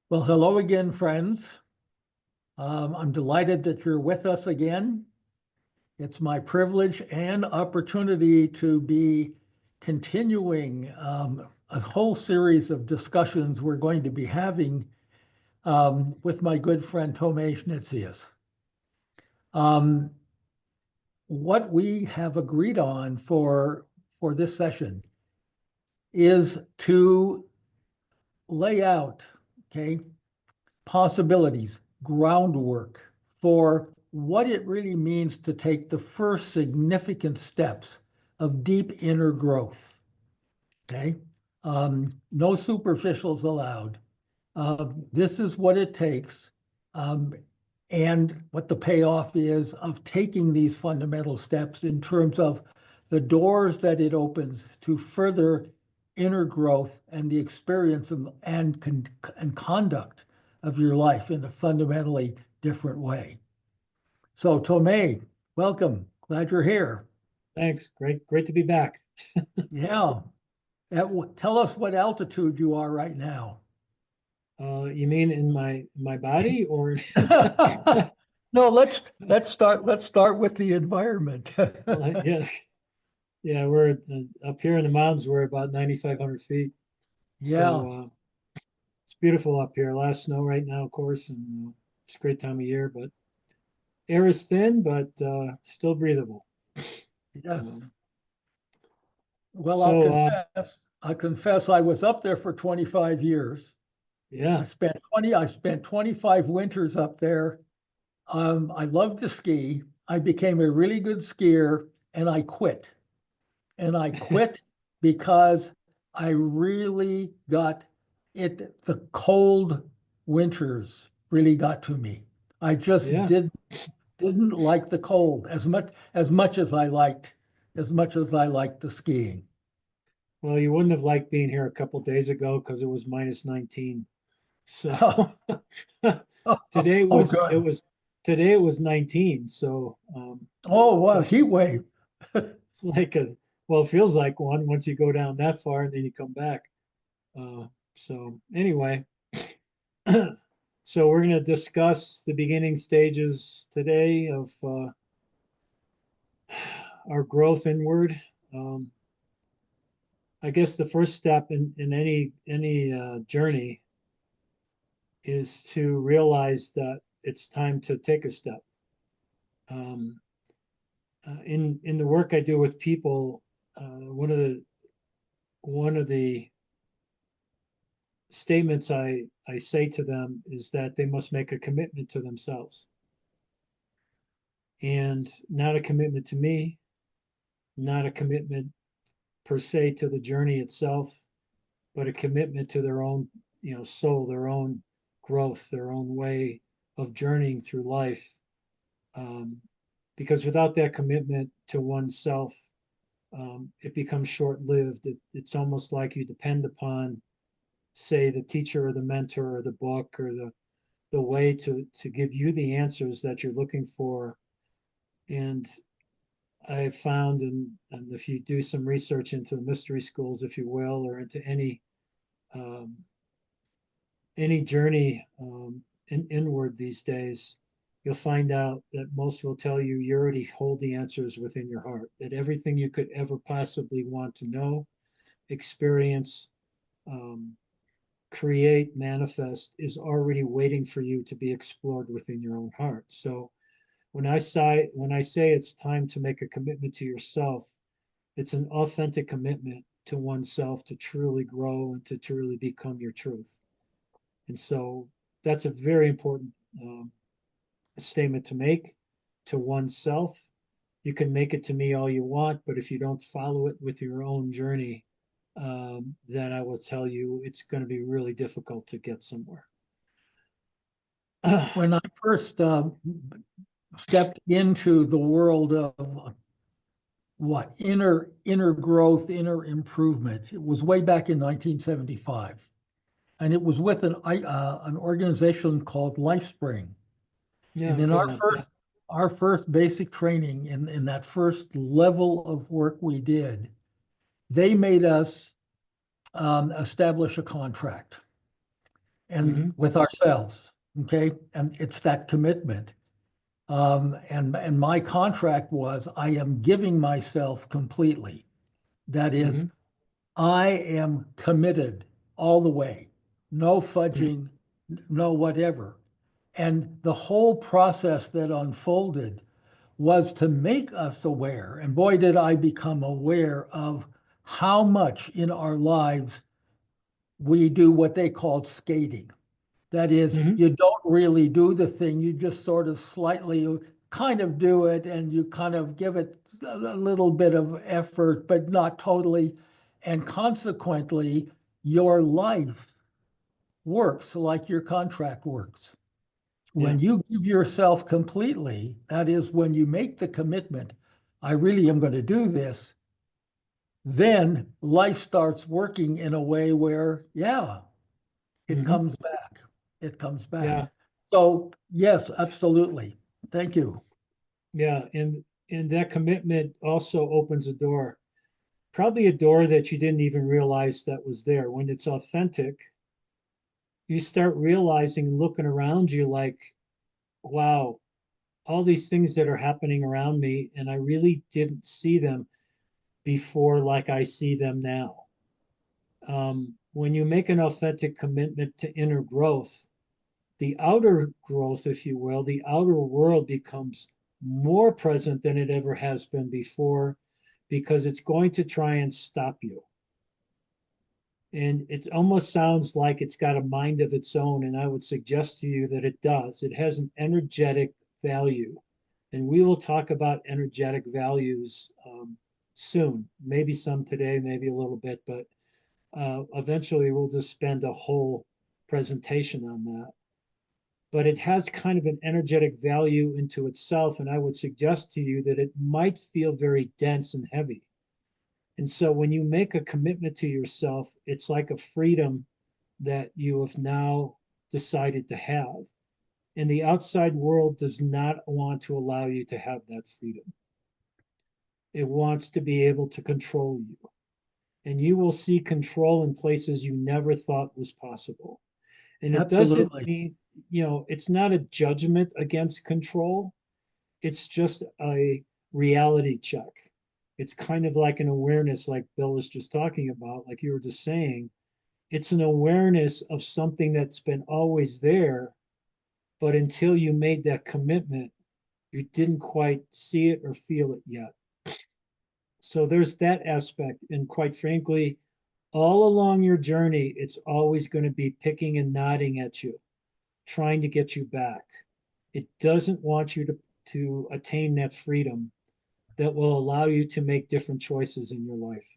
Well, hello again, friends. I'm delighted that you're with us again. It's my privilege and opportunity to be continuing a whole series of discussions we're going to be having with my good friend Tomei Schnitzius. Um, what we have agreed on for this session is to lay out, okay, possibilities, groundwork for what it really means to take the first significant steps of deep inner growth. Okay. No superficials allowed. This is what it takes, um, and what the payoff is of taking these fundamental steps in terms of the doors that it opens to further inner growth and the experience and conduct of your life in a fundamentally different way. So, Tomei, welcome. Glad you're here. Thanks. Great to be back. Yeah. Tell us what altitude you are right now. You mean in my body or No, let's start with the environment. yeah, yeah, we're up here in the mountains. We're about 9,500 feet. Yeah. So it's beautiful up here. A lot of snow right now, of course, and it's a great time of year, but air is thin, but still breathable. Yes. Um, Well, I'll so confess. I confess I was up there for 25 years. I yeah, spent 20 I spent 25 winters up there. I loved to ski. I became a really good skier and I quit. And I quit because I really got it. The cold winters really got to me. I just yeah. didn't like the cold as much as I liked the skiing. Well, you wouldn't have liked being here a couple days ago because it was minus 19. So today Oh, was it good. was today it was 19. So Oh, wow, so heat wave. it's like a well, it feels like one once you go down that far and then you come back. So anyway, so we're going to discuss the beginning stages today of our growth inward. Um, I guess the first step in any journey is to realize that it's time to take a step. Um, in the work I do with people, one of the statements I say to them is that they must make a commitment to themselves, and not a commitment to me, not a commitment per se to the journey itself, but a commitment to their own, soul, their own growth, their own way of journeying through life. Um, because without that commitment to oneself, it becomes short-lived. It's almost like you depend upon, say, the teacher or the mentor or the book or the way to give you the answers that you're looking for. And I found, and if you do some research into the mystery schools, if you will, or into um, any journey inward these days, you'll find out that most will tell you you already hold the answers within your heart. That everything you could ever possibly want to know, experience, um, create, manifest is already waiting for you to be explored within your own heart. So when I say it's time to make a commitment to yourself, it's an authentic commitment to oneself to truly grow and to truly become your truth. And so that's a very important statement to make to oneself. You can make it to me all you want, but if you don't follow it with your own journey, then I will tell you it's going to be really difficult to get somewhere. When I first stepped into the world of what inner growth, inner improvement, it was way back in 1975, and it was with an organization called LifeSpring. Yeah, And I've in heard of them. Yeah. our first basic training in that first level of work we did, they made us establish a contract. and hmm with ourselves. Okay. And it's that commitment. And my contract was I am giving myself completely. That is, hmm I am committed all the way, no fudging, no whatever. And the whole process that unfolded was to make us aware. And boy, did I become aware of how much in our lives we do what they called skating. That is, hmm you don't really do the thing, you just sort of slightly kind of do it and you kind of give it a little bit of effort, but not totally. And consequently, your life works like your contract works. Yeah. When you give yourself completely, that is, when you make the commitment, I really am going to do this, then life starts working in a way where, yeah, it hmm comes back. It comes back. Yeah. So yes, absolutely. Thank you. Yeah. And that commitment also opens a door, probably a door that you didn't even realize that was there. When it's authentic, you start realizing, looking around you like, wow, all these things that are happening around me, and I really didn't see them before like I see them now. When you make an authentic commitment to inner growth, the outer growth, if you will, the outer world becomes more present than it ever has been before because it's going to try and stop you. And it almost sounds like it's got a mind of its own. And I would suggest to you that it does. It has an energetic value. And we will talk about energetic values soon, maybe some today, maybe a little bit, but eventually we'll just spend a whole presentation on that. But it has kind of an energetic value into itself. And I would suggest to you that it might feel very dense and heavy. And so when you make a commitment to yourself, it's like a freedom that you have now decided to have. And the outside world does not want to allow you to have that freedom. It wants to be able to control you. And you will see control in places you never thought was possible. And it doesn't Absolutely. mean, it's not a judgment against control. It's just a reality check. It's kind of like an awareness, like Bill was just talking about, like you were just saying. It's an awareness of something that's been always there, but until you made that commitment, you didn't quite see it or feel it yet. So there's that aspect. And quite frankly, all along your journey, it's always going to be picking and nodding at you, trying to get you back. It doesn't want you to attain that freedom that will allow you to make different choices in your life.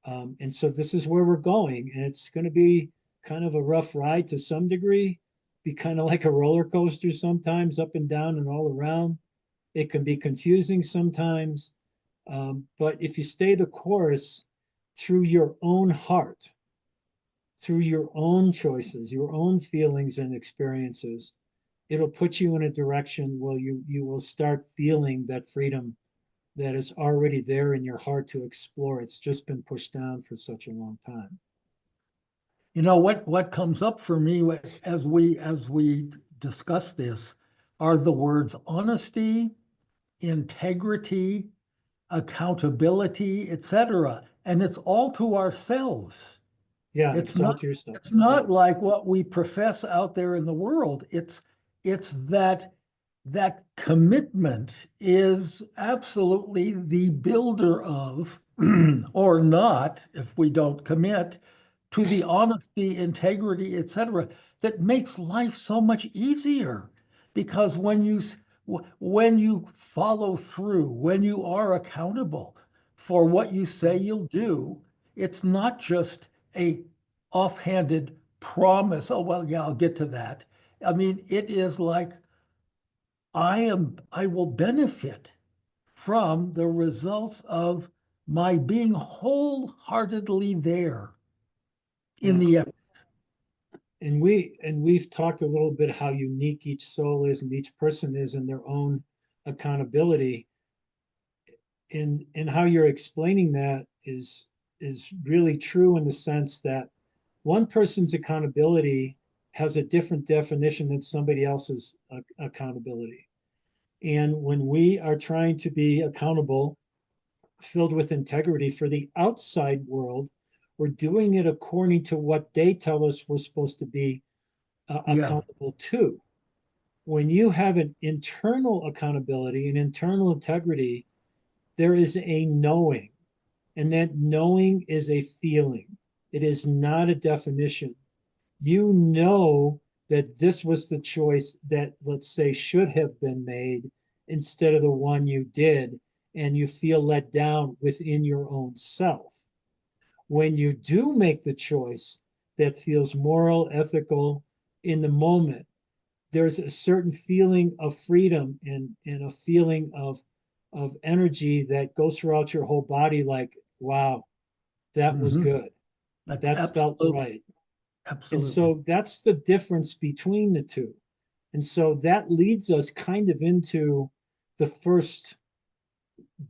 And so this is where we're going. And it's going to be kind of a rough ride to some degree, be kind of like a roller coaster sometimes, up and down and all around. It can be confusing sometimes. But if you stay the course through your own heart, through your own choices, your own feelings and experiences, it'll put you in a direction where you will start feeling that freedom that is already there in your heart to explore. It's just been pushed down for such a long time. You know what comes up for me as we discuss this are the words honesty, integrity, accountability, etc. And it's all to ourselves. Yeah, It's it's all not to yourself. it's Yeah, not like what we profess out there in the world. It's that commitment is absolutely the builder of, or not, if we don't commit to the honesty, integrity, etc., that makes life so much easier. Because when you follow through, when you are accountable for what you say you'll do, it's not just a offhanded promise. Oh, well, yeah, I'll get to that. I mean, it is like I will benefit from the results of my being wholeheartedly there in yeah. the And we've talked a little bit how unique each soul is and each person is in their own accountability. And how you're explaining that is really true in the sense that one person's accountability has a different definition than somebody else's accountability. And when we are trying to be accountable, filled with integrity for the outside world, we're doing it according to what they tell us we're supposed to be Yeah. accountable to. When you have an internal accountability and internal integrity, there is a knowing, and that knowing is a feeling. It is not a definition. You know that this was the choice that, let's say, should have been made instead of the one you did, and you feel let down within your own self. When you do make the choice that feels moral, ethical in the moment, there's a certain feeling of freedom and a feeling of energy that goes throughout your whole body like, wow, that was Hmm. good. That's That felt absolutely, right. And absolutely. so that's the difference between the two. And so that leads us kind of into the first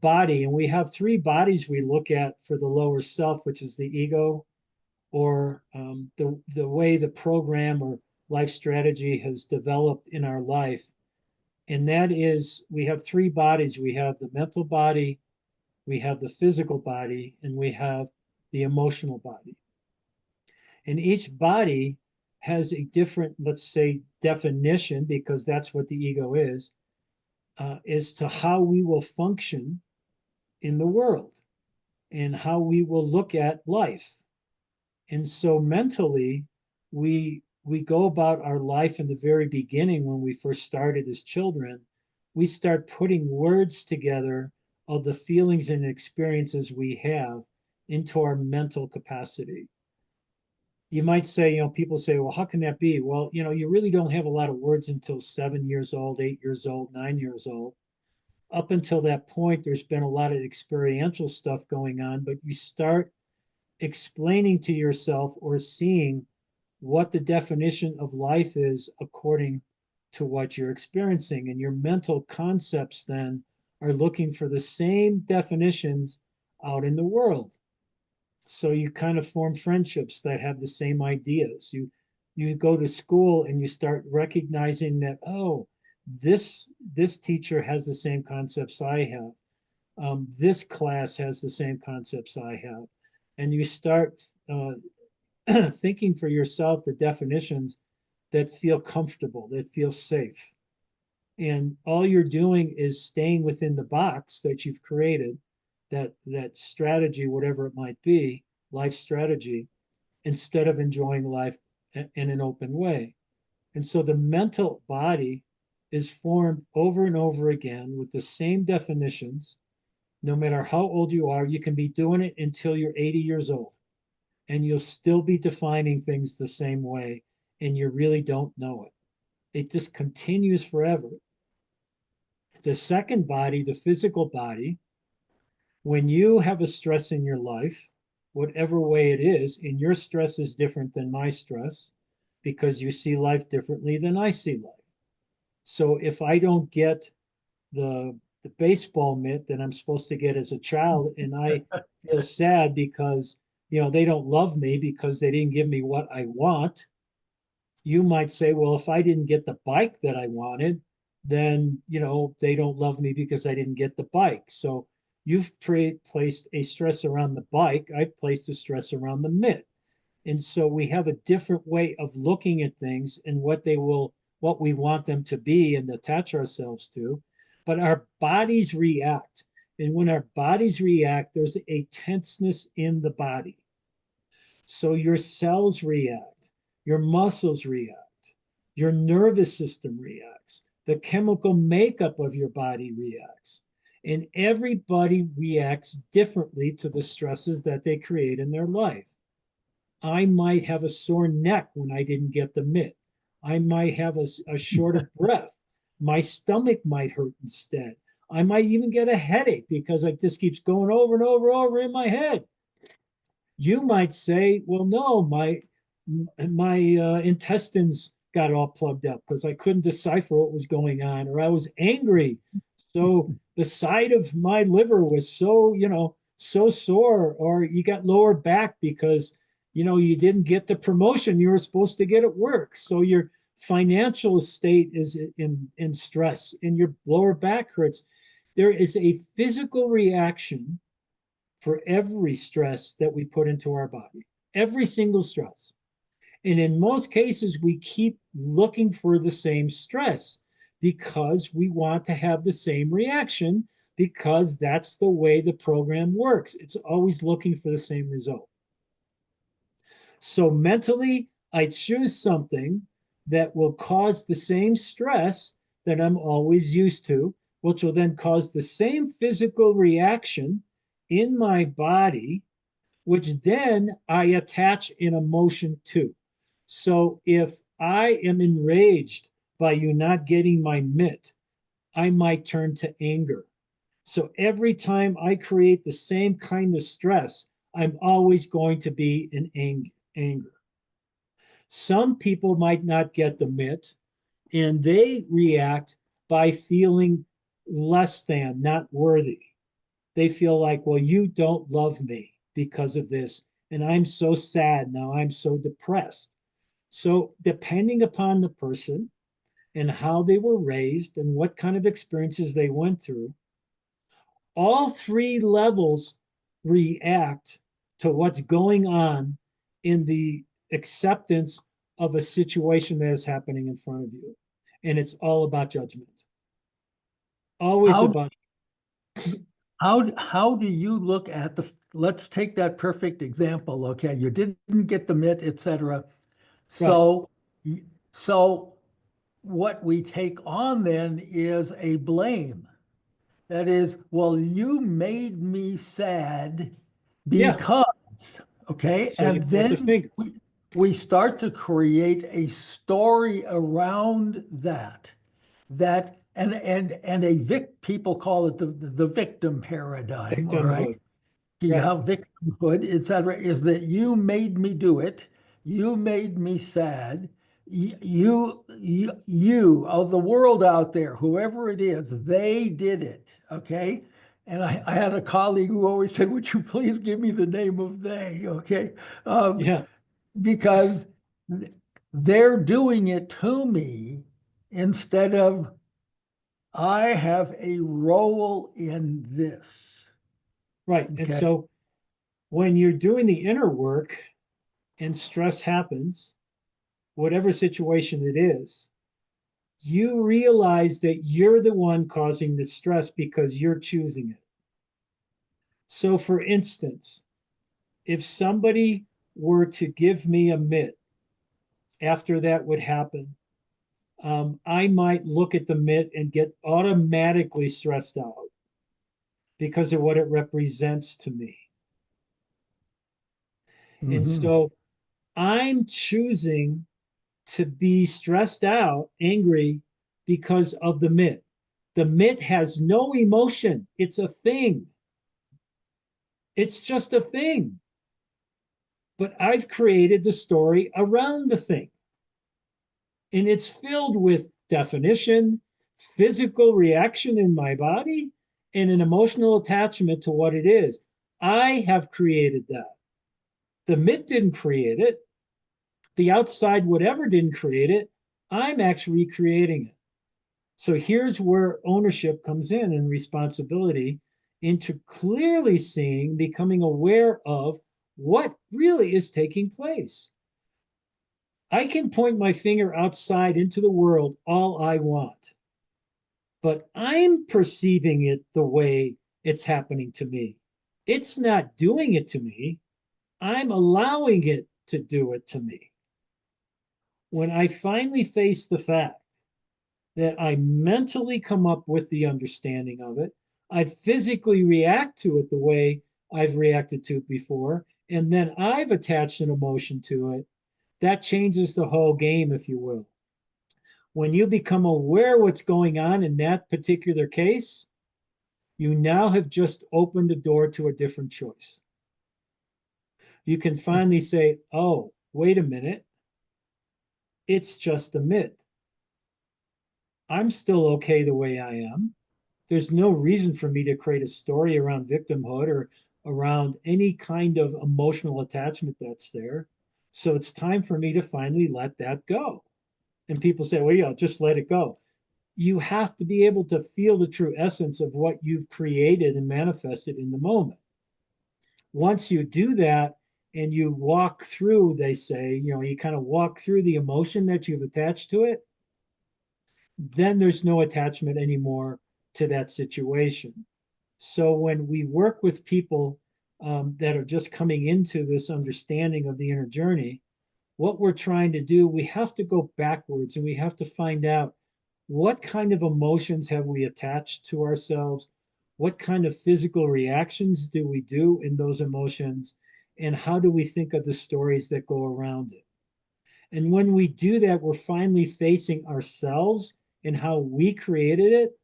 body. And we have three bodies we look at for the lower self, which is the ego, or the way the program or life strategy has developed in our life. And that is, we have three bodies. We have the mental body, we have the physical body, and we have the emotional body. And each body has a different, let's say, definition, because that's what the ego is, as to how we will function in the world and how we will look at life. And so mentally, we go about our life in the very beginning when we first started as children. We start putting words together of the feelings and experiences we have into our mental capacity. You might say, people say, well, how can that be? Well, you really don't have a lot of words until 7 years old, 8 years old, 9 years old. Up until that point, there's been a lot of experiential stuff going on, but you start explaining to yourself or seeing what the definition of life is according to what you're experiencing. And your mental concepts then are looking for the same definitions out in the world. So you kind of form friendships that have the same ideas. You go to school and you start recognizing that, oh, this teacher has the same concepts I have. This class has the same concepts I have. And you start thinking for yourself the definitions that feel comfortable, that feel safe. And all you're doing is staying within the box that you've created, that strategy, whatever it might be, life strategy, instead of enjoying life in an open way. And so the mental body is formed over and over again with the same definitions. No matter how old you are, you can be doing it until you're 80 years old, and you'll still be defining things the same way, and you really don't know it. It just continues forever. The second body, the physical body, when you have a stress in your life, whatever way it is, and your stress is different than my stress because you see life differently than I see life. So if I don't get the baseball mitt that I'm supposed to get as a child, and I feel sad because they don't love me because they didn't give me what I want, you might say, well, if I didn't get the bike that I wanted, then they don't love me because I didn't get the bike. So you've placed a stress around the bike. I've placed a stress around the mitt. And so we have a different way of looking at things and what we want them to be and attach ourselves to. But our bodies react. And when our bodies react, there's a tenseness in the body. So your cells react, your muscles react, your nervous system reacts, the chemical makeup of your body reacts. And everybody reacts differently to the stresses that they create in their life. I might have a sore neck when I didn't get the mitt. I might have a short of breath. My stomach might hurt instead. I might even get a headache because it just keeps going over and over and over in my head. You might say, well, no, my intestines got all plugged up because I couldn't decipher what was going on, or I was angry. So the side of my liver was so sore, or you got lower back because you didn't get the promotion you were supposed to get at work. So your financial state is in stress and your lower back hurts. There is a physical reaction for every stress that we put into our body, every single stress. And in most cases, we keep looking for the same stress because we want to have the same reaction because that's the way the program works. It's always looking for the same result. So mentally, I choose something that will cause the same stress that I'm always used to, which will then cause the same physical reaction in my body, which then I attach an emotion to. So if I am enraged by you not getting my mitt, I might turn to anger. So every time I create the same kind of stress, I'm always going to be in anger. Some people might not get the mitt and they react by feeling less than, not worthy. They feel like, well, you don't love me because of this. And I'm so sad now. I'm so depressed. So, depending upon the person and how they were raised and what kind of experiences they went through, all three levels react to what's going on in the acceptance of a situation that is happening in front of you. And it's all about judgment. Always How about, how do you look at let's take that perfect example. Okay, you didn't get the mitt, etc. right. So so what we take on then is a blame. That is, well, you made me sad Yeah. because, okay, So you and point the then finger. we start to create a story around that, and people call it the victim paradigm, all right? Victimhood. You Right. have victimhood, etc., is that you made me do it, you made me sad, you of the world out there, whoever it is, they did it, okay? And I had a colleague who always said, "Would you please give me the name of they?" Okay, um, Yeah. because they're doing it to me instead of I have a role in this. Right. And Okay. so when you're doing the inner work and stress happens, whatever situation it is, you realize that you're the one causing the stress because you're choosing it. So, for instance, if somebody were to give me a mitt after that would happen, I might look at the mitt and get automatically stressed out because of what it represents to me. And Hmm. so I'm choosing to be stressed out, angry because of the mitt. The mitt has no emotion, it's a thing. It's just a thing. But I've created the story around the thing. And it's filled with definition, physical reaction in my body, and an emotional attachment to what it is. I have created that. The myth didn't create it. The outside whatever didn't create it. I'm actually creating it. So here's where ownership comes in and responsibility into clearly seeing, becoming aware of what really is taking place. I can point my finger outside into the world all I want, but I'm perceiving it the way it's happening to me. It's not doing it to me. I'm allowing it to do it to me. When I finally face the fact that I mentally come up with the understanding of it, I physically react to it the way I've reacted to it before, and then I've attached an emotion to it, that changes the whole game, if you will. When you become aware what's going on in that particular case, you now have just opened the door to a different choice. You can It's finally say, oh, wait a minute, it's just a myth. I'm still okay the way I am. There's no reason for me to create a story around victimhood or around any kind of emotional attachment that's there. So it's time for me to finally let that go. And people say, well, yeah, just let it go. You have to be able to feel the true essence of what you've created and manifested in the moment. Once you do that and you walk through, they say, you kind of walk through the emotion that you've attached to it, then there's no attachment anymore to that situation. So when we work with people that are just coming into this understanding of the inner journey, what we're trying to do, we have to go backwards and we have to find out what kind of emotions have we attached to ourselves? What kind of physical reactions do we do in those emotions? And how do we think of the stories that go around it? And when we do that, we're finally facing ourselves and how we created it.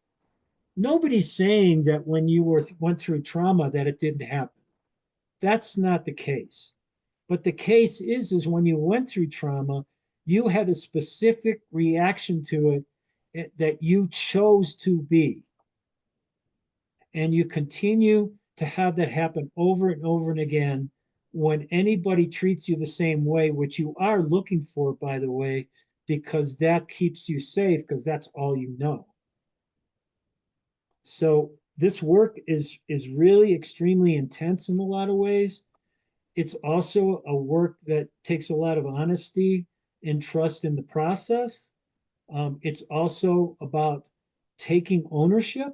Nobody's saying that when you went through trauma that it didn't happen. That's not the case. But the case is when you went through trauma, you had a specific reaction to it that you chose to be. And you continue to have that happen over and over and again when anybody treats you the same way, which you are looking for, by the way, because that keeps you safe, because that's all you know. So this work is really extremely intense in a lot of ways. It's also a work that takes a lot of honesty and trust in the process. It's also about taking ownership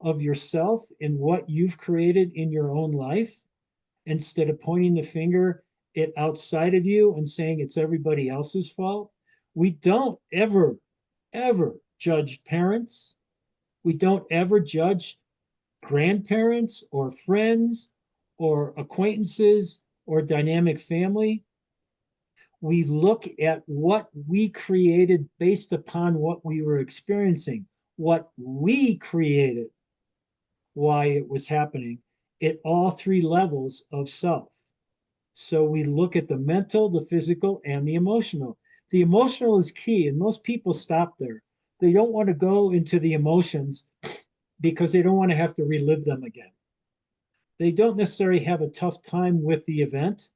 of yourself and what you've created in your own life instead of pointing the finger at outside of you and saying it's everybody else's fault. We don't ever judge parents. We don't ever judge grandparents or friends or acquaintances or dynamic family. We look at what we created based upon what we were experiencing, what we created, why it was happening at all three levels of self. So we look at the mental, the physical, and the emotional. The emotional is key, and most people stop there. They don't want to go into the emotions because they don't want to have to relive them again. They don't necessarily have a tough time with the event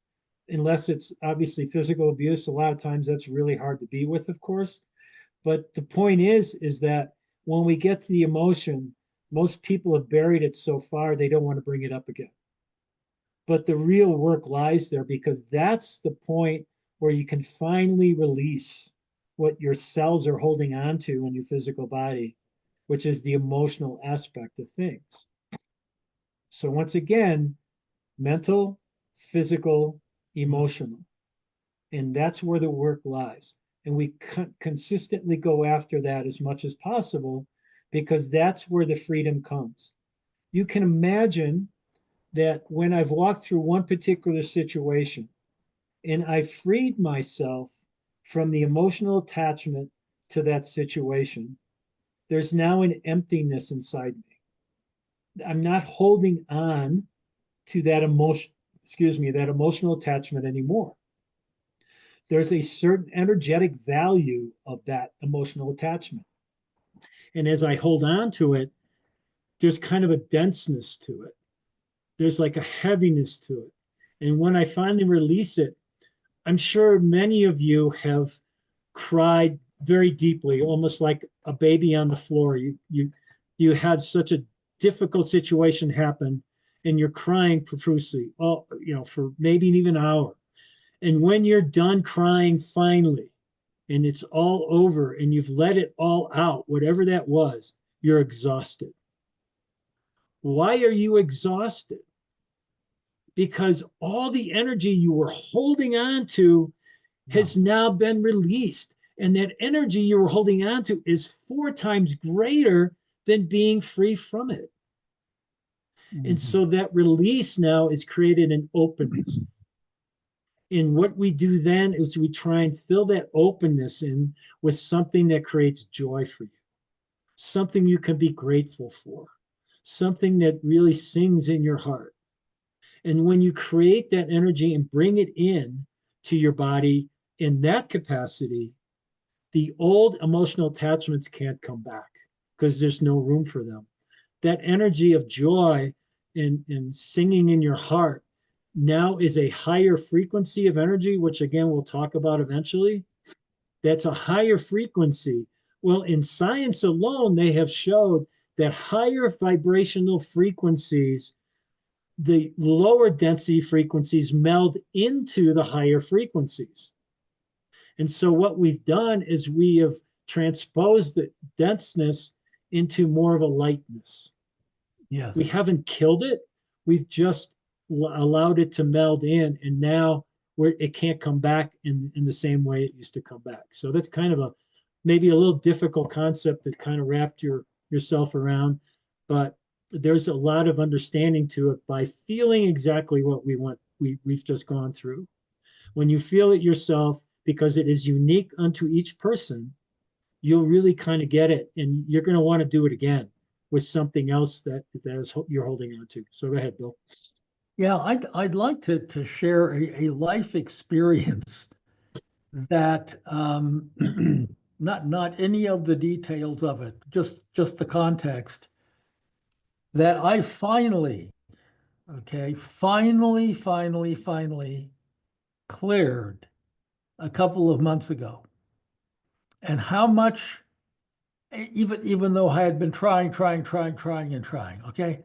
unless it's obviously physical abuse. A lot of times that's really hard to be with, of course. But the point is that when we get to the emotion, most people have buried it so far they don't want to bring it up again. But the real work lies there because that's the point where you can finally release what your cells are holding on to in your physical body, which is the emotional aspect of things. So once again, mental, physical, emotional. And that's where the work lies. And we consistently go after that as much as possible because that's where the freedom comes. You can imagine that when I've walked through one particular situation and I freed myself from the emotional attachment to that situation, there's now an emptiness inside me. I'm not holding on to that that emotional attachment anymore. There's a certain energetic value of that emotional attachment. And as I hold on to it, there's kind of a denseness to it. There's like a heaviness to it. And when I finally release it, I'm sure many of you have cried very deeply, almost like a baby on the floor. You had such a difficult situation happen and you're crying profusely, for maybe even an hour. And when you're done crying finally, and it's all over and you've let it all out, whatever that was, you're exhausted. Why are you exhausted? Because all the energy you were holding on to has now been released. And that energy you were holding on to is 4 times greater than being free from it. Mm-hmm. And so that release now is created an openness. And what we do then is we try and fill that openness in with something that creates joy for you, something you can be grateful for, something that really sings in your heart. And when you create that energy and bring it in to your body in that capacity, the old emotional attachments can't come back because there's no room for them. That energy of joy and singing in your heart now is a higher frequency of energy, which again we'll talk about eventually. That's a higher frequency. Well, in science alone, they have showed that higher vibrational frequencies, the lower density frequencies meld into the higher frequencies. And so what we've done is we have transposed the denseness into more of a lightness. We Yes. haven't killed it. We've just allowed it to meld in, and now it can't come back in the same way it used to come back. So that's kind of a maybe a little difficult concept to kind of wrap yourself around, but there's a lot of understanding to it by feeling exactly what we've just gone through. When you feel it yourself, because it is unique unto each person, you'll really kind of get it, and you're going to want to do it again with something else you're holding on to. So go ahead, Bill. Yeah, I'd like to share a life experience that not any of the details of it, just the context that I finally, okay, finally cleared a couple of months ago. And how much, even though I had been trying, okay,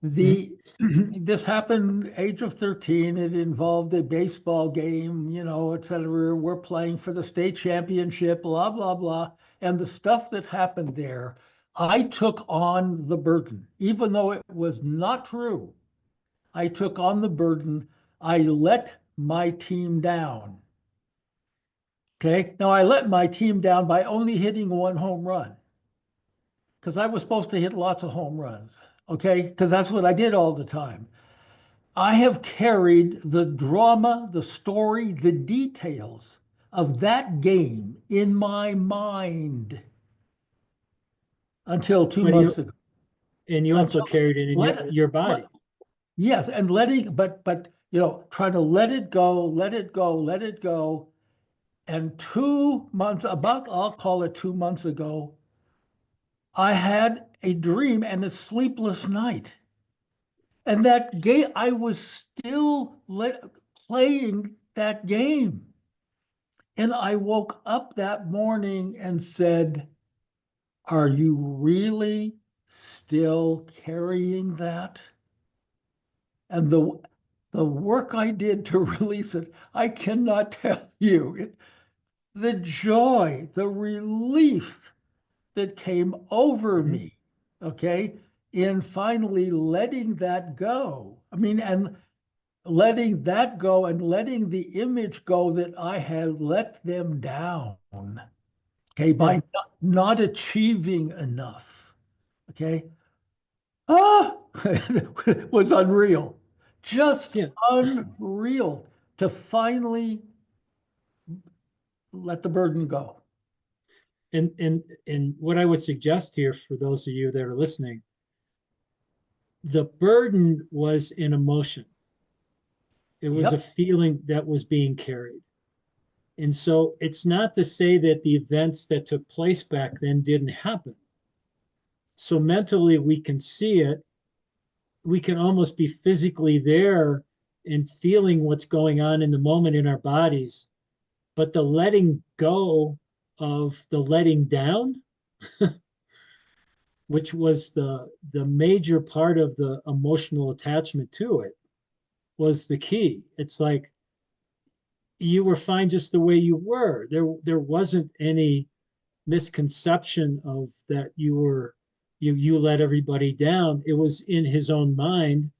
Mhm. the this happened age of 13. It involved a baseball game, et cetera. We're playing for the state championship, blah, blah, blah. And the stuff that happened there, I took on the burden, even though it was not true. I took on the burden. I let my team down. Okay. Now I let my team down by only hitting one home run because I was supposed to hit lots of home runs. Okay. Because that's what I did all the time. I have carried the drama, the story, the details of that game in my mind until two But months ago. you also Until carried it in let it, your let, body. yes, and letting, but trying to let it go, let it go, let it go. And 2 months, about I'll call it 2 months ago, I had a dream and a sleepless night. And that game, I was still playing that game. And I woke up that morning and said, are you really still carrying that? And the work I did to release it, I cannot tell you. The joy, the relief that came over Mhm. me, okay, in finally letting that go. I mean, and letting that go and letting the image go that I had let them down, okay, Yeah, by not achieving enough, okay, ah, was unreal, just yeah. unreal to finally let the burden go. And what I would suggest here for those of you that are listening, the burden was an emotion. It was a Yep, feeling that was being carried. And so it's not to say that the events that took place back then didn't happen. So mentally we can see it. We can almost be physically there and feeling what's going on in the moment in our bodies. But the letting go of the letting down, which was the major part of the emotional attachment to it, was the key. It's like you were fine just the way you were. There wasn't any misconception of that you let everybody down. It was in his own mind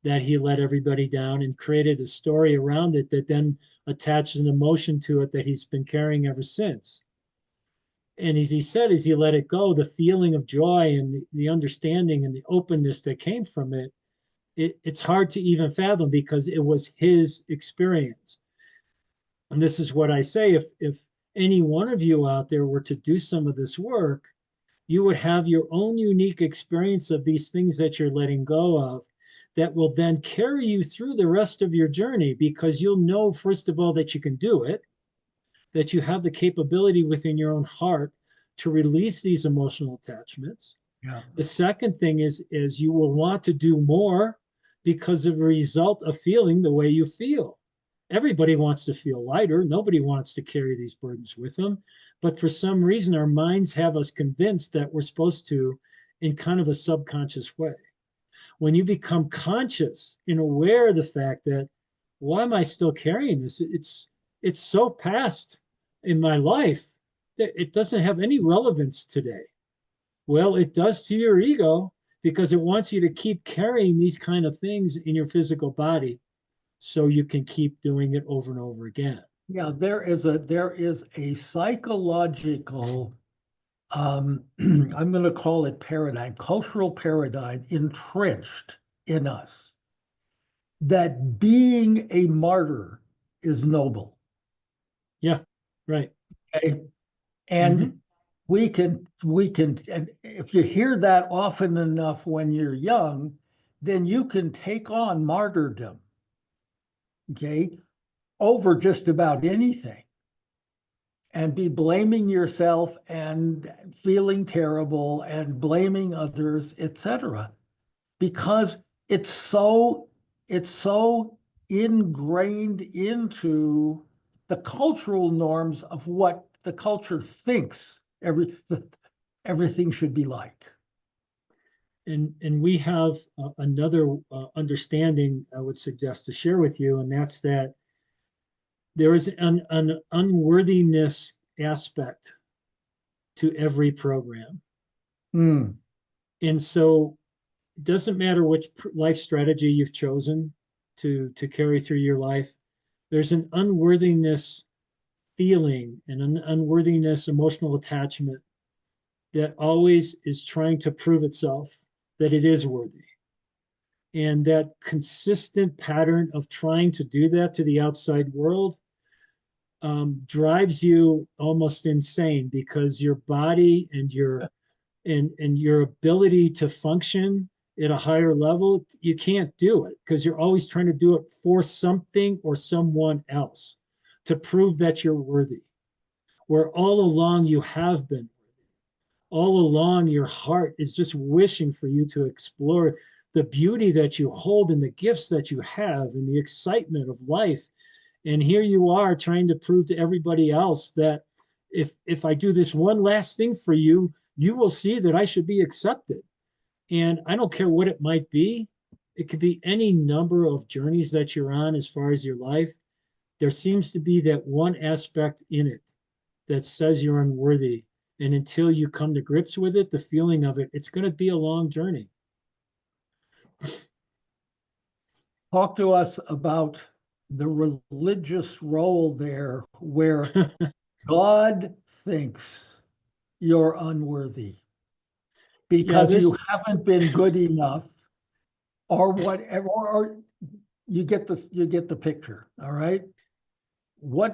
that he let everybody down and created a story around it that then attached an emotion to it that he's been carrying ever since. And as he said, as he let it go, the feeling of joy and the understanding and the openness that came from it's hard to even fathom because it was his experience. And this is what I say, if any one of you out there were to do some of this work, you would have your own unique experience of these things that you're letting go of that will then carry you through the rest of your journey because you'll know, first of all, that you can do it, that you have the capability within your own heart to release these emotional attachments. Yeah. The second thing is you will want to do more because of the result of feeling the way you feel. Everybody wants to feel lighter. Nobody wants to carry these burdens with them. But for some reason, our minds have us convinced that we're supposed to in kind of a subconscious way. When you become conscious and aware of the fact that, why am I still carrying this? It's so past in my life that it doesn't have any relevance today. Well, it does to your ego because it wants you to keep carrying these kind of things in your physical body so you can keep doing it over and over again. Yeah, there is a psychological I'm going to call it paradigm, cultural paradigm entrenched in us that being a martyr is noble. Yeah, right. Okay? Mm-hmm. And and if you hear that often enough when you're young, then you can take on martyrdom, okay, over just about anything and be blaming yourself and feeling terrible and blaming others, etc. Because it's so it's so ingrained into the cultural norms of what the culture thinks everything should be like. And we have another understanding I would suggest to share with you, and that's that there is an unworthiness aspect to every program. Mm, And so it doesn't matter which life strategy you've chosen to carry through your life, there's an unworthiness feeling and an unworthiness emotional attachment that always is trying to prove itself that it is worthy. And that consistent pattern of trying to do that to the outside world drives you almost insane because your body and your ability to function at a higher level, you can't do it because you're always trying to do it for something or someone else to prove that you're worthy. Where all along you have been, all along your heart is just wishing for you to explore the beauty that you hold and the gifts that you have and the excitement of life. And here you are trying to prove to everybody else that if I do this one last thing for you, you will see that I should be accepted. And I don't care what it might be. It could be any number of journeys that you're on as far as your life. There seems to be that one aspect in it that says you're unworthy. And until you come to grips with it, the feeling of it, it's going to be a long journey. talk to us about the religious role there where God thinks you're unworthy Yeah, because you there's, haven't been good enough or whatever, or you get the picture. All right.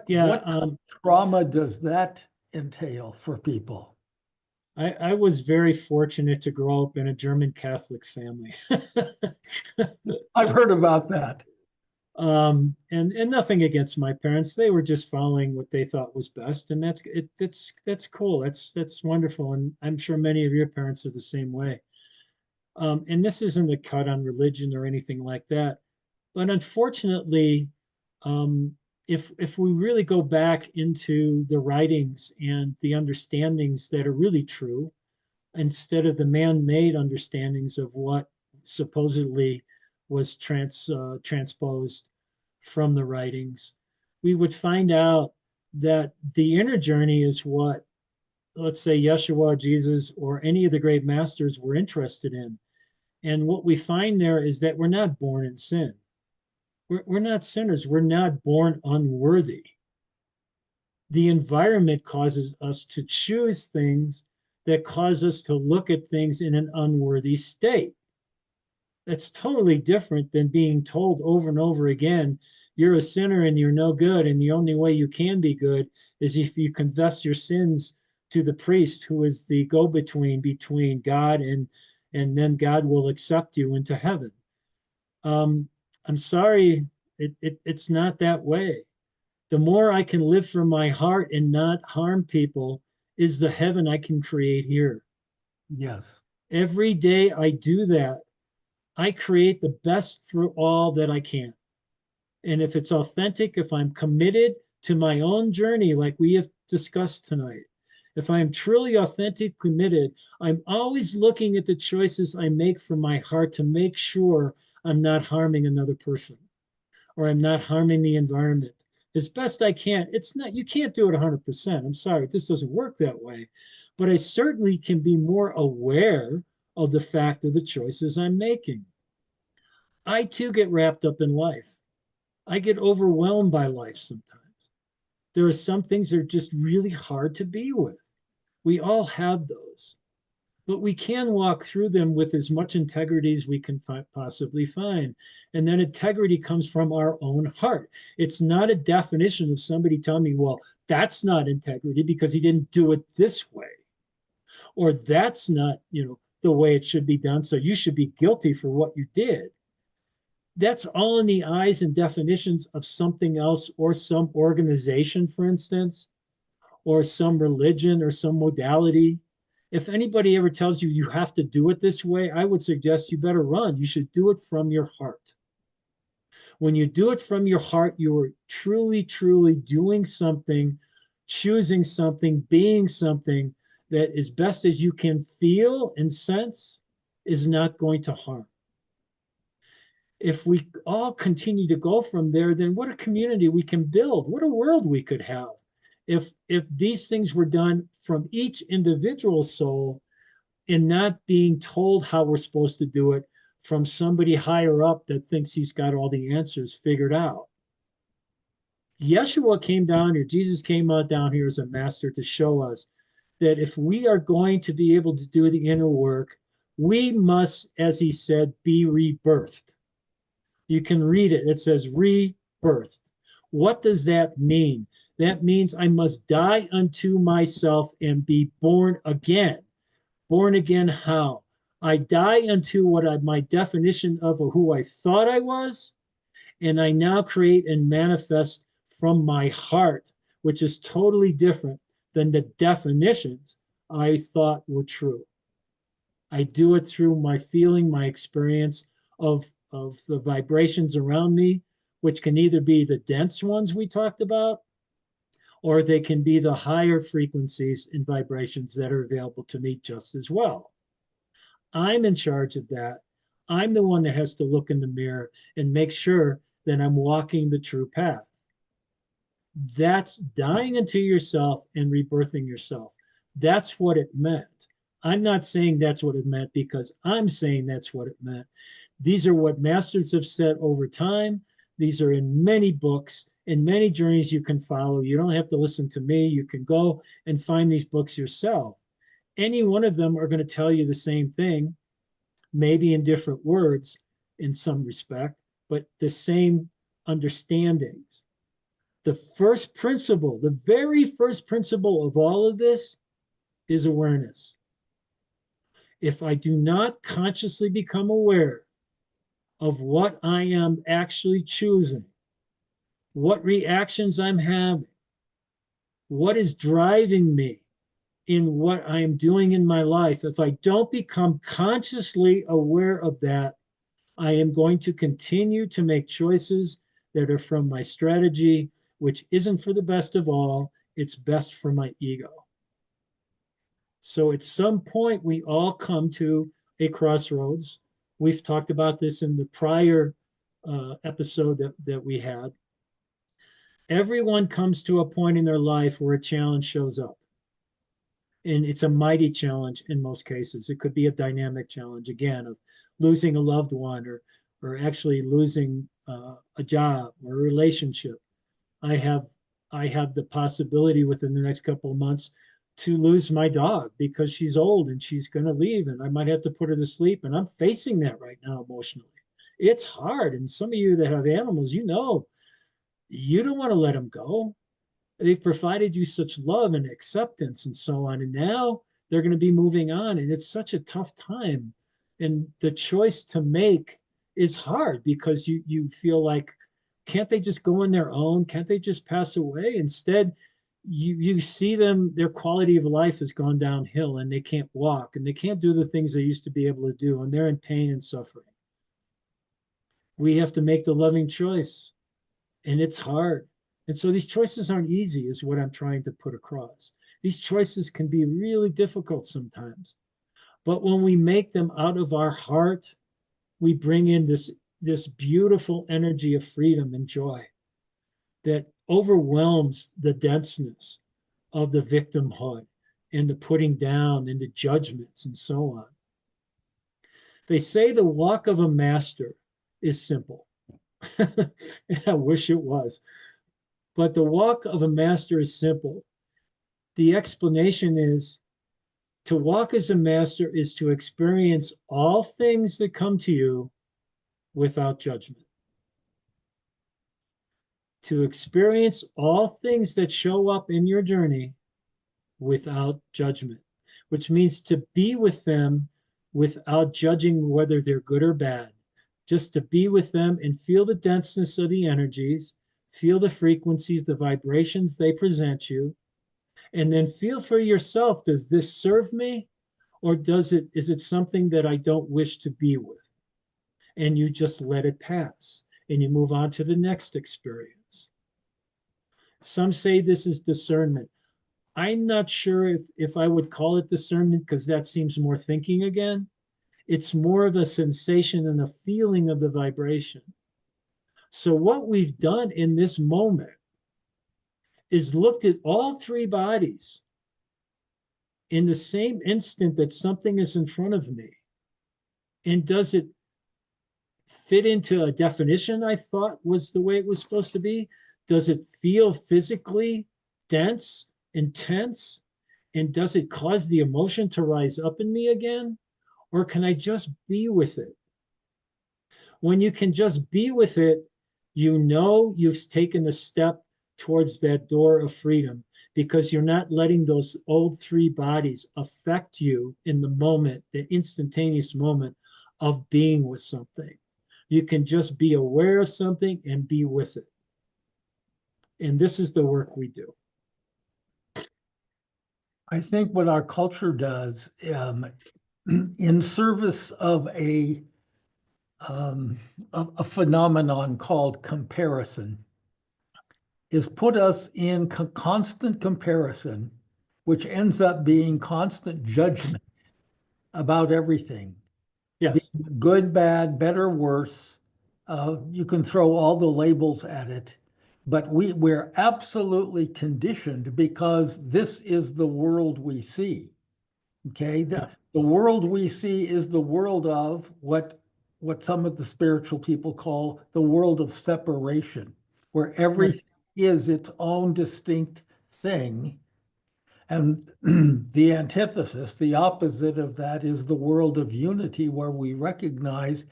yeah, What kind of trauma does that entail for people? I was very fortunate to grow up in a German Catholic family. I've heard about that. And nothing against my parents. They were just following what they thought was best, and that's cool. That's wonderful, and I'm sure many of your parents are the same way. And this isn't a cut on religion or anything like that, but unfortunately, um, if we really go back into the writings and the understandings that are really true, instead of the man-made understandings of what supposedly was transposed from the writings, we would find out that the inner journey is what, let's say, Yeshua, Jesus, or any of the great masters were interested in. And what we find there is that we're not born in sin. We're not sinners. We're not born unworthy. The environment causes us to choose things that cause us to look at things in an unworthy state. That's totally different than being told over and over again, you're a sinner and you're no good. And the only way you can be good is if you confess your sins to the priest, who is the go between God and then God will accept you into heaven. Um, I'm sorry, it's not that way. The more I can live from my heart and not harm people is the heaven I can create here. Yes. Every day I do that, I create the best for all that I can. And if it's authentic, if I'm committed to my own journey, like we have discussed tonight, if I'm truly authentic, committed, I'm always looking at the choices I make from my heart to make sure I'm not harming another person or I'm not harming the environment as best I can. It's not, you can't do it 100%. I'm sorry, this doesn't work that way. But I certainly can be more aware of the fact of the choices I'm making. I too get wrapped up in life. I get overwhelmed by life sometimes. There are some things that are just really hard to be with. We all have those, but we can walk through them with as much integrity as we can possibly find. And then integrity comes from our own heart. It's not a definition of somebody telling me, well, that's not integrity because he didn't do it this way, or that's not, the way it should be done. So you should be guilty for what you did. That's all in the eyes and definitions of something else or some organization, for instance, or some religion or some modality. If anybody ever tells you you have to do it this way, I would suggest you better run. You should do it from your heart. When you do it from your heart, you are truly, truly doing something, choosing something, being something that, as best as you can feel and sense, is not going to harm. If we all continue to go from there, then what a community we can build, what a world we could have. If these things were done from each individual soul and not being told how we're supposed to do it from somebody higher up that thinks he's got all the answers figured out. Yeshua came down here, Jesus came out down here as a master to show us that if we are going to be able to do the inner work, we must, as he said, be rebirthed. You can read it. It says rebirthed. What does that mean? That means I must die unto myself and be born again. Born again how? I die unto my definition of who I thought I was, and I now create and manifest from my heart, which is totally different than the definitions I thought were true. I do it through my feeling, my experience of the vibrations around me, which can either be the dense ones we talked about, or they can be the higher frequencies and vibrations that are available to me just as well. I'm in charge of that. I'm the one that has to look in the mirror and make sure that I'm walking the true path. That's dying into yourself and rebirthing yourself. That's what it meant. I'm not saying that's what it meant because I'm saying that's what it meant. These are what masters have said over time. These are in many books, in many journeys you can follow. You don't have to listen to me. You can go and find these books yourself. Any one of them are going to tell you the same thing, maybe in different words in some respect, but the same understandings. The first principle, the very first principle of all of this is awareness. If I do not consciously become aware of what I am actually choosing, what reactions I'm having, what is driving me in what I am doing in my life, if I don't become consciously aware of that, I am going to continue to make choices that are from my strategy, which isn't for the best of all, it's best for my ego. So at some point, we all come to a crossroads. We've talked about this in the prior episode that we had. Everyone comes to a point in their life where a challenge shows up. And it's a mighty challenge in most cases. It could be a dynamic challenge, again, of losing a loved one or actually losing a job or a relationship. I have I have the possibility within the next couple of months to lose my dog because she's old and she's going to leave and I might have to put her to sleep. And I'm facing that right now emotionally. It's hard. And some of you that have animals, you don't want to let them go. They've provided you such love and acceptance and so on. And now they're going to be moving on. And it's such a tough time. And the choice to make is hard because you feel like, can't they just go on their own? Can't they just pass away? Instead, you see them, their quality of life has gone downhill and they can't walk and they can't do the things they used to be able to do, and they're in pain and suffering. We have to make the loving choice, and it's hard. And so these choices aren't easy, is what I'm trying to put across. These choices can be really difficult sometimes. But when we make them out of our heart, we bring in this beautiful energy of freedom and joy that overwhelms the denseness of the victimhood and the putting down and the judgments and so on. They say the walk of a master is simple. And I wish it was. But the walk of a master is simple. The explanation is to walk as a master is to experience all things that come to you without judgment. To experience all things that show up in your journey without judgment, which means to be with them without judging whether they're good or bad. Just to be with them and feel the denseness of the energies, feel the frequencies, the vibrations they present you, and then feel for yourself, does this serve me, or is it something that I don't wish to be with? And you just let it pass and you move on to the next experience. Some say this is discernment. I'm not sure if I would call it discernment, because that seems more thinking again. It's more of a sensation and a feeling of the vibration. So what we've done in this moment is looked at all three bodies in the same instant that something is in front of me. And does it fit into a definition I thought was the way it was supposed to be? Does it feel physically dense, intense? And does it cause the emotion to rise up in me again? Or can I just be with it? When you can just be with it, you know you've taken a step towards that door of freedom, because you're not letting those old three bodies affect you in the moment, the instantaneous moment of being with something. You can just be aware of something and be with it. And this is the work we do. I think what our culture does, in service of um, a phenomenon called comparison, is put us in constant comparison, which ends up being constant judgment about everything. Yes. Good, bad, better, worse. You can throw all the labels at it, but we're absolutely conditioned because this is the world we see. Okay, Yeah. the world we see is the world of what some of the spiritual people call the world of separation, where Right. everything is its own distinct thing. And the antithesis, the opposite of that, is the world of unity, where we recognize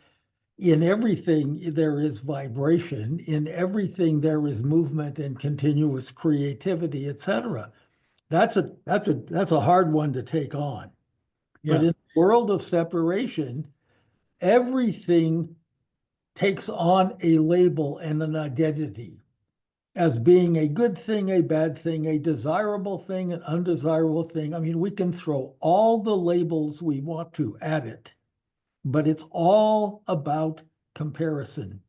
in everything there is vibration, in everything there is movement and continuous creativity, etc. That's a hard one to take on. But Yeah. in the world of separation, everything takes on a label and an identity as being a good thing, a bad thing, a desirable thing, an undesirable thing. I mean, we can throw all the labels we want to at it, but it's all about comparison.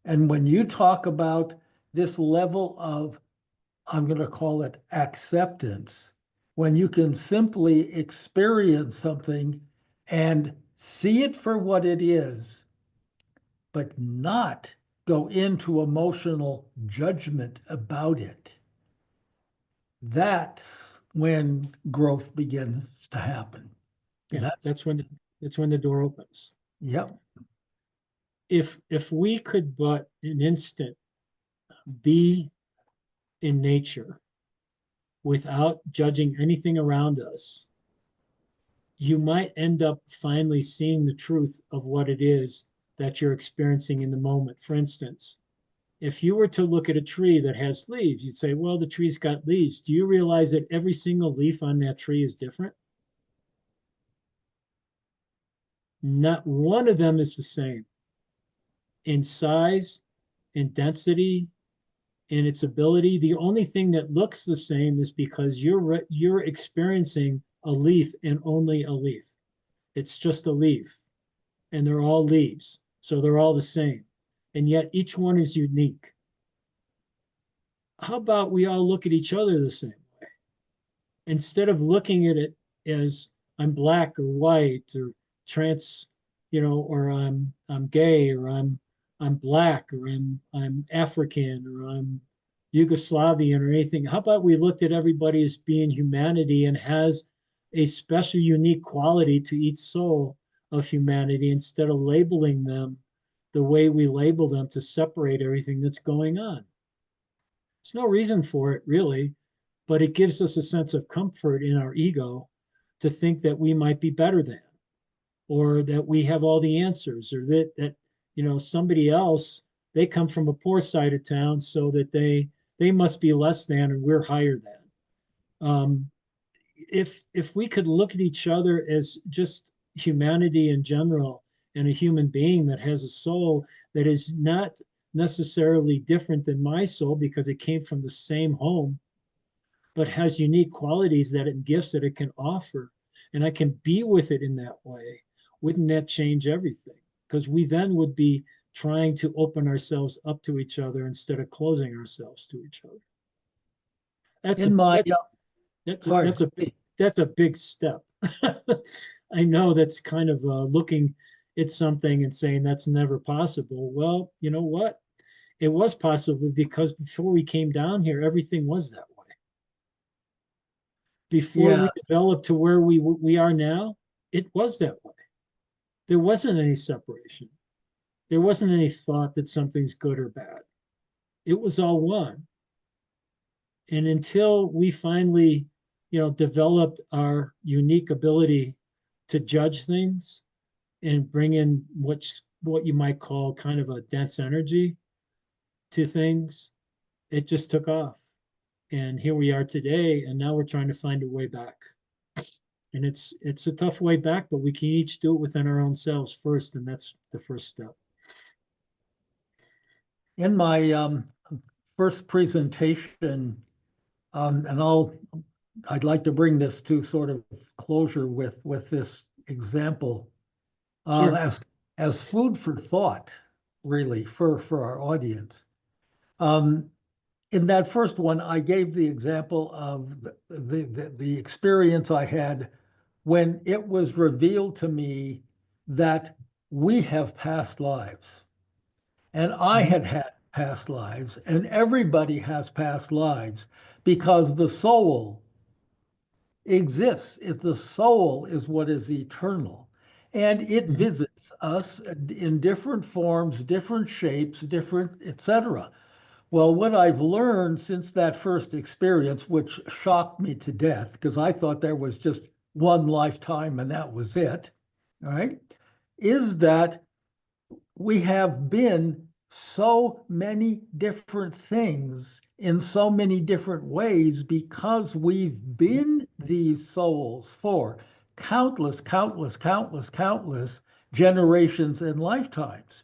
And when you talk about this level of, I'm going to call it acceptance, when you can simply experience something and see it for what it is, but not go into emotional judgment about it, that's when growth begins to happen. Yeah. That's, That's when the door opens. yep. If we could but an instant be in nature without judging anything around us, you might end up finally seeing the truth of what it is that you're experiencing in the moment. For instance, if you were to look at a tree that has leaves, you'd say, well, the tree's got leaves. Do you realize that every single leaf on that tree is different? Not one of them is the same in size, in density, in its ability. The only thing that looks the same is because you're experiencing a leaf and only a leaf. It's just a leaf, and they're all leaves, so they're all the same, and yet each one is unique. How about we all look at each other the same way instead of looking at it as I'm black or white or trans, or I'm gay or I'm black or I'm African or I'm Yugoslavian or anything. How about we looked at everybody as being humanity and has a special, unique quality to each soul of humanity instead of labeling them the way we label them to separate everything that's going on. There's no reason for it, really, but it gives us a sense of comfort in our ego to think that we might be better than, or that we have all the answers, or that somebody else, they come from a poor side of town, so that they must be less than and we're higher than. If we could look at each other as just humanity in general, and a human being that has a soul that is not necessarily different than my soul because it came from the same home, but has unique qualities that and gifts that it can offer, and I can be with it in that way, wouldn't that change everything? Because we then would be trying to open ourselves up to each other instead of closing ourselves to each other. That's In a my, that, that's a, sorry, that's a that's a big step. I know that's kind of looking at something and saying that's never possible. Well, you know what? It was possible because before we came down here, everything was that way. Before yeah, we developed to where we are now, it was that way. There wasn't any separation. There wasn't any thought that something's good or bad. It was all one. And until we finally, developed our unique ability to judge things and bring in what you might call kind of a dense energy to things, it just took off. And here we are today, and now we're trying to find a way back. And it's a tough way back, but we can each do it within our own selves first, and that's the first step. in my first presentation, and I'd like to bring this to sort of closure with this example, Sure. as food for thought, really, for our audience. Um, in that first one, I gave the example of the experience I had when it was revealed to me that we have past lives. And I Mhm. had past lives, and everybody has past lives because the soul exists. The soul is what is eternal. And it Mhm. visits us in different forms, different shapes, different, etc. Well, what I've learned since that first experience, which shocked me to death, because I thought there was just one lifetime and that was it, all right, is that we have been so many different things in so many different ways because we've been these souls for countless, countless, countless, countless generations and lifetimes.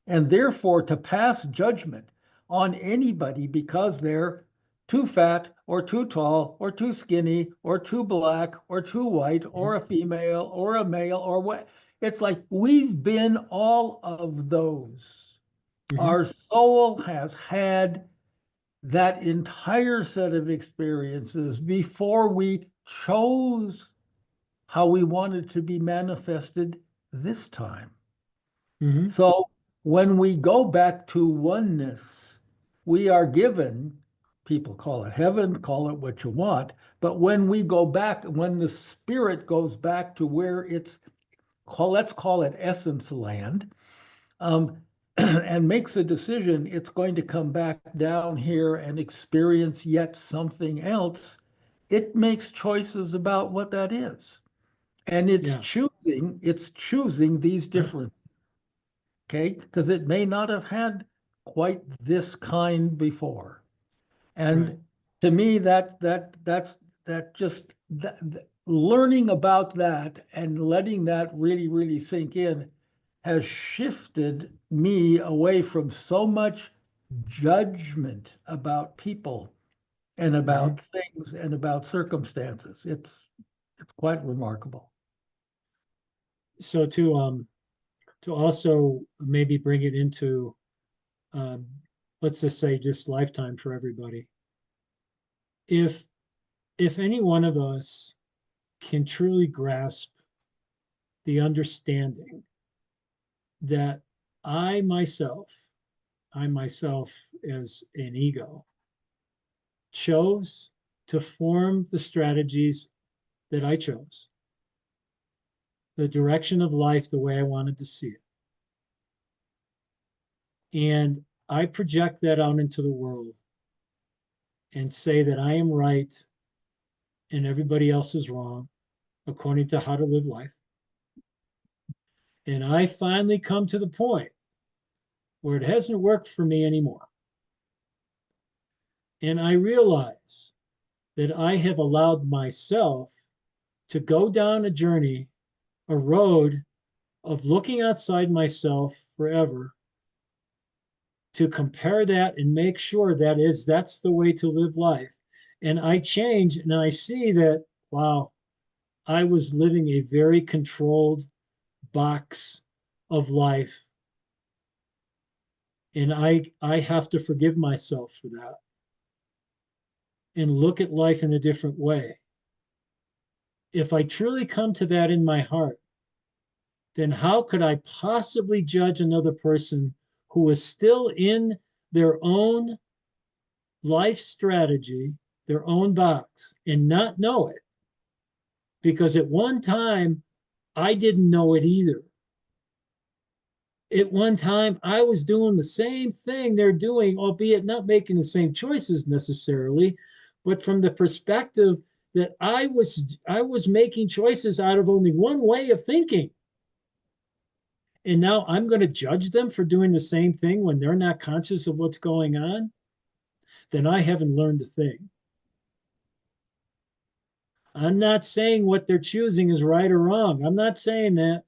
And therefore, to pass judgment on anybody because they're too fat or too tall or too skinny or too black or too white Mhm. or a female or a male or what, it's like we've been all of those. Mhm. Our soul has had that entire set of experiences before we chose how we wanted to be manifested this time. Mhm. So when we go back to oneness, we are given, people call it heaven, call it what you want, but when we go back, when the spirit goes back to where let's call it essence land, and makes a decision, it's going to come back down here and experience yet something else. It makes choices about what that is. And Yeah. it's choosing these different, okay? Because it may not have had quite this kind before. Right. And to me, that just learning about that and letting that really, really sink in has shifted me away from so much judgment about people and Mhm. about things and about circumstances. It's quite remarkable. So to also maybe bring it into um, let's just say just lifetime for everybody. If if any one of us can truly grasp the understanding that I myself, I myself as an ego, chose to form the strategies that I chose, the direction of life the way I wanted to see it. And I project that out into the world and say that I am right and everybody else is wrong according to how to live life. And I finally come to the point where it hasn't worked for me anymore. And I realize that I have allowed myself to go down a journey, a road of looking outside myself forever to compare that and make sure that's the way to live life. And I change and I see that, wow, I was living a very controlled box of life. And I have to forgive myself for that and look at life in a different way. If I truly come to that in my heart, then how could I possibly judge another person who is still in their own life strategy, their own box, and not know it? Because at one time, I didn't know it either. At one time, I was doing the same thing they're doing, albeit not making the same choices necessarily, but from the perspective that I was making choices out of only one way of thinking. And now I'm going to judge them for doing the same thing when they're not conscious of what's going on, then I haven't learned a thing. I'm not saying what they're choosing is right or wrong. I'm not saying that.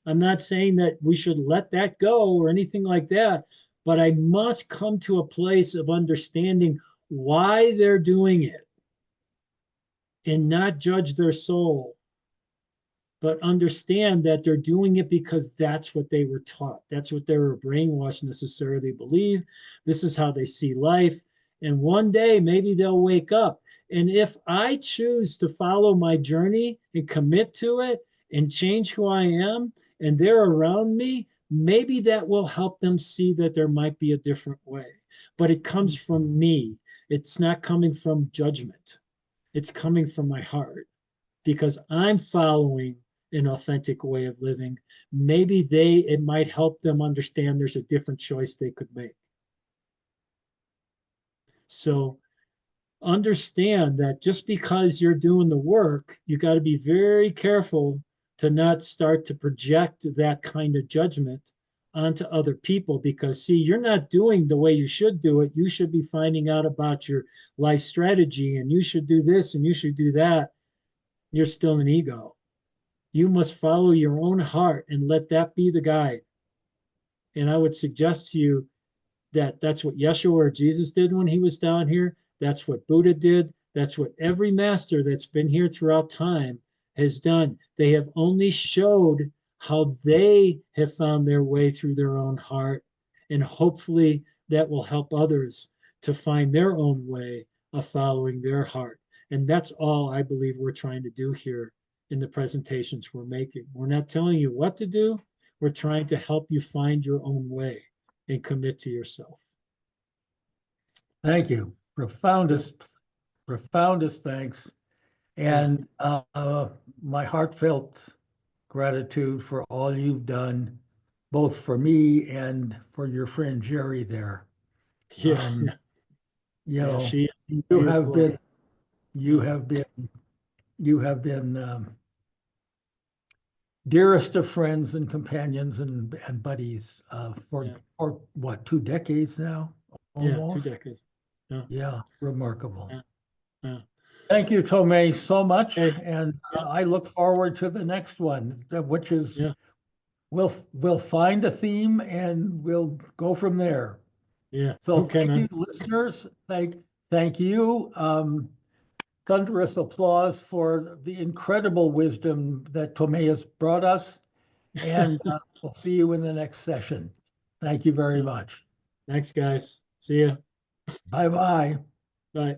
I'm not saying that we should let that go or anything like that, but I must come to a place of understanding why they're doing it and not judge their soul, but understand that they're doing it because that's what they were taught. That's what they were brainwashed necessarily believe. This is how they see life. And one day, maybe they'll wake up. And if I choose to follow my journey and commit to it and change who I am, and they're around me, maybe that will help them see that there might be a different way. But it comes from me, it's not coming from judgment, it's coming from my heart because I'm following an authentic way of living. Maybe it might help them understand there's a different choice they could make. So understand that just because you're doing the work, you got to be very careful to not start to project that kind of judgment onto other people because see you're not doing the way you should do it. You should be finding out about your life strategy and you should do this and you should do that. You're still an ego. You must follow your own heart and let that be the guide. And I would suggest to you that that's what Yeshua or Jesus did when he was down here. That's what Buddha did. That's what every master that's been here throughout time has done. They have only showed how they have found their way through their own heart. And hopefully that will help others to find their own way of following their heart. And that's all I believe we're trying to do here in the presentations we're making. We're not telling you what to do, we're trying to help you find your own way and commit to yourself. Thank you. Yeah, Profoundest thanks. yeah, And my heartfelt gratitude for all you've done, both for me and for your friend Jerry there. yeah, Um, you yeah. know, She you is have been, glorious. you Yeah, have been, you have been dearest of friends and companions and buddies yeah, for what, 2 decades now, yeah. Two almost. decades. Yeah, Yeah, remarkable. yeah, yeah. Thank you, Tomei, so much, Hey, and yeah, I look forward to the next one, which is yeah. we'll find a theme and we'll go from there. Yeah. So Okay, thank you, man. listeners. Thank you. Thunderous applause for the incredible wisdom that Tomei has brought us. And we'll see you in the next session. Thank you very much. Thanks, guys. See ya. Bye bye. Bye.